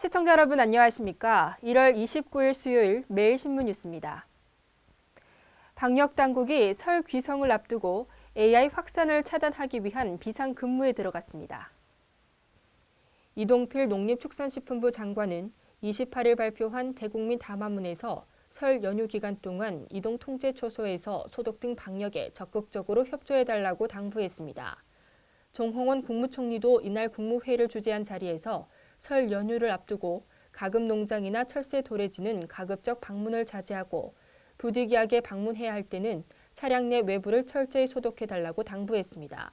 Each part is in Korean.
시청자 여러분 안녕하십니까? 1월 29일 수요일 매일신문 뉴스입니다. 방역당국이 설 귀성을 앞두고 AI 확산을 차단하기 위한 비상근무에 들어갔습니다. 이동필 농림축산식품부 장관은 28일 발표한 대국민 담화문에서 설 연휴 기간 동안 이동통제초소에서 소독 등 방역에 적극적으로 협조해달라고 당부했습니다. 정홍원 국무총리도 이날 국무회의를 주재한 자리에서 설 연휴를 앞두고 가금 농장이나 철새 도래지는 가급적 방문을 자제하고 부득이하게 방문해야 할 때는 차량 내 외부를 철저히 소독해달라고 당부했습니다.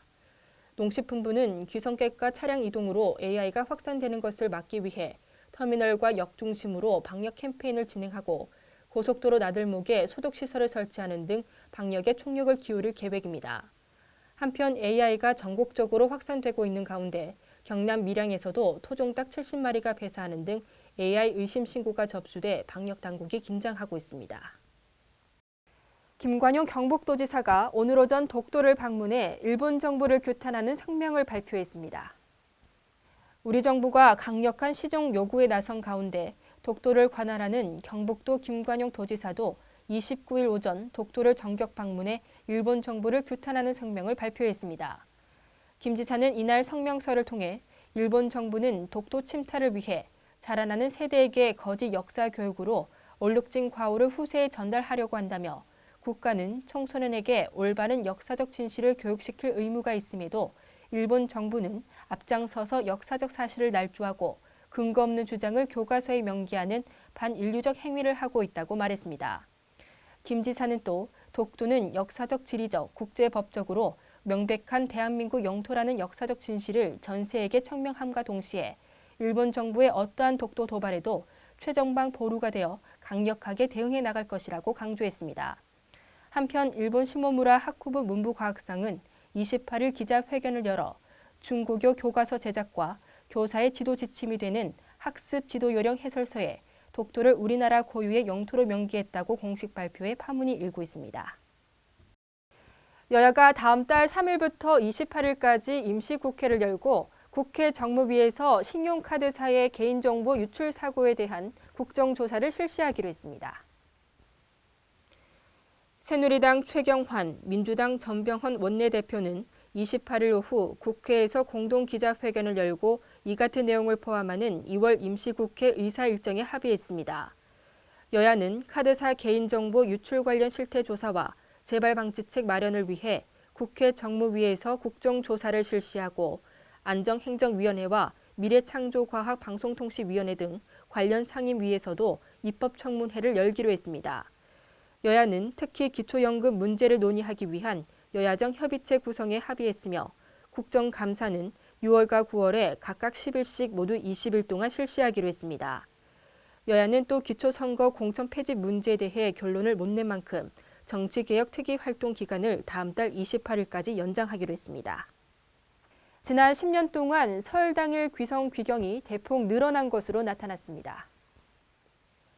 농식품부는 귀성객과 차량 이동으로 AI가 확산되는 것을 막기 위해 터미널과 역 중심으로 방역 캠페인을 진행하고 고속도로 나들목에 소독시설을 설치하는 등 방역에 총력을 기울일 계획입니다. 한편 AI가 전국적으로 확산되고 있는 가운데 경남 밀양에서도 토종닭 70마리가 배사하는 등 AI 의심 신고가 접수돼 방역당국이 긴장하고 있습니다. 김관용 경북도지사가 오늘 오전 독도를 방문해 일본 정부를 규탄하는 성명을 발표했습니다. 우리 정부가 강력한 시정 요구에 나선 가운데 독도를 관할하는 경북도 김관용 도지사도 29일 오전 독도를 정격 방문해 일본 정부를 규탄하는 성명을 발표했습니다. 김 지사는 이날 성명서를 통해 일본 정부는 독도 침탈을 위해 자라나는 세대에게 거짓 역사 교육으로 얼룩진 과오를 후세에 전달하려고 한다며 국가는 청소년에게 올바른 역사적 진실을 교육시킬 의무가 있음에도 일본 정부는 앞장서서 역사적 사실을 날조하고 근거 없는 주장을 교과서에 명기하는 반인류적 행위를 하고 있다고 말했습니다. 김 지사는 또 독도는 역사적 지리적 국제법적으로 명백한 대한민국 영토라는 역사적 진실을 전 세계에 청명함과 동시에 일본 정부의 어떠한 독도 도발에도 최정방 보루가 되어 강력하게 대응해 나갈 것이라고 강조했습니다. 한편 일본 시모무라 하쿠부 문부과학상은 28일 기자회견을 열어 중고교 교과서 제작과 교사의 지도 지침이 되는 학습 지도 요령 해설서에 독도를 우리나라 고유의 영토로 명기했다고 공식 발표에 파문이 일고 있습니다. 여야가 다음 달 3일부터 28일까지 임시국회를 열고 국회 정무위에서 신용카드사의 개인정보 유출 사고에 대한 국정조사를 실시하기로 했습니다. 새누리당 최경환, 민주당 전병헌 원내대표는 28일 오후 국회에서 공동 기자회견을 열고 이 같은 내용을 포함하는 2월 임시국회 의사 일정에 합의했습니다. 여야는 카드사 개인정보 유출 관련 실태조사와 재발방지책 마련을 위해 국회 정무위에서 국정조사를 실시하고 안정행정위원회와 미래창조과학방송통신위원회 등 관련 상임위에서도 입법청문회를 열기로 했습니다. 여야는 특히 기초연금 문제를 논의하기 위한 여야정 협의체 구성에 합의했으며 국정감사는 6월과 9월에 각각 10일씩 모두 20일 동안 실시하기로 했습니다. 여야는 또 기초선거 공천 폐지 문제에 대해 결론을 못 낸 만큼 정치개혁 특위활동 기간을 다음 달 28일까지 연장하기로 했습니다. 지난 10년 동안 설 당일 귀성 귀경이 대폭 늘어난 것으로 나타났습니다.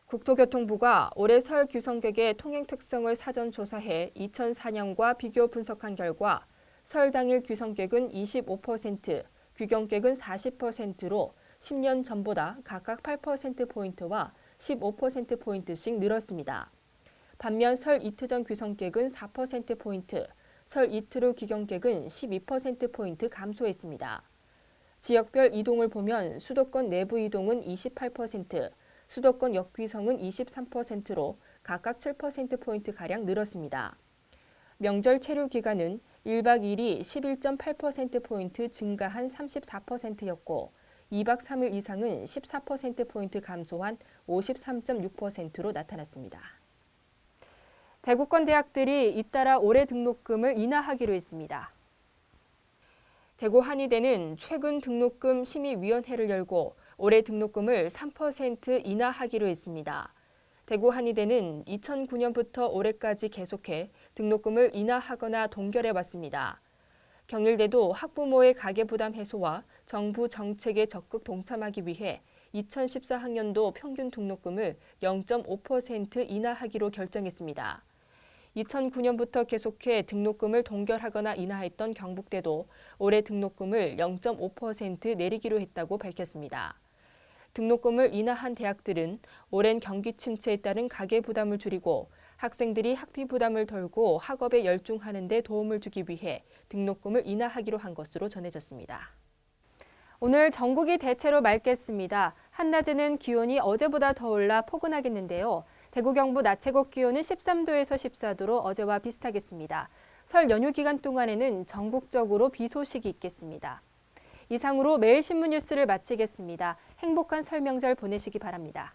국토교통부가 올해 설 귀성객의 통행 특성을 사전 조사해 2004년과 비교 분석한 결과 설 당일 귀성객은 25%, 귀경객은 40%로 10년 전보다 각각 8%포인트와 15%포인트씩 늘었습니다. 반면 설 이틀 전 귀성객은 4%포인트, 설 이틀 후 귀경객은 12%포인트 감소했습니다. 지역별 이동을 보면 수도권 내부 이동은 28%, 수도권 역귀성은 23%로 각각 7%포인트가량 늘었습니다. 명절 체류 기간은 1박 2일이 11.8%포인트 증가한 34%였고 2박 3일 이상은 14%포인트 감소한 53.6%로 나타났습니다. 대구권 대학들이 잇따라 올해 등록금을 인하하기로 했습니다. 대구 한의대는 최근 등록금 심의위원회를 열고 올해 등록금을 3% 인하하기로 했습니다. 대구 한의대는 2009년부터 올해까지 계속해 등록금을 인하하거나 동결해 왔습니다. 경일대도 학부모의 가계부담 해소와 정부 정책에 적극 동참하기 위해 2014학년도 평균 등록금을 0.5% 인하하기로 결정했습니다. 2009년부터 계속해 등록금을 동결하거나 인하했던 경북대도 올해 등록금을 0.5% 내리기로 했다고 밝혔습니다. 등록금을 인하한 대학들은 오랜 경기 침체에 따른 가계 부담을 줄이고 학생들이 학비 부담을 덜고 학업에 열중하는 데 도움을 주기 위해 등록금을 인하하기로 한 것으로 전해졌습니다. 오늘 전국이 대체로 맑겠습니다. 한낮에는 기온이 어제보다 더 올라 포근하겠는데요. 대구 경북 낮 최고 기온은 13도에서 14도로 어제와 비슷하겠습니다. 설 연휴 기간 동안에는 전국적으로 비 소식이 있겠습니다. 이상으로 매일 신문 뉴스를 마치겠습니다. 행복한 설 명절 보내시기 바랍니다.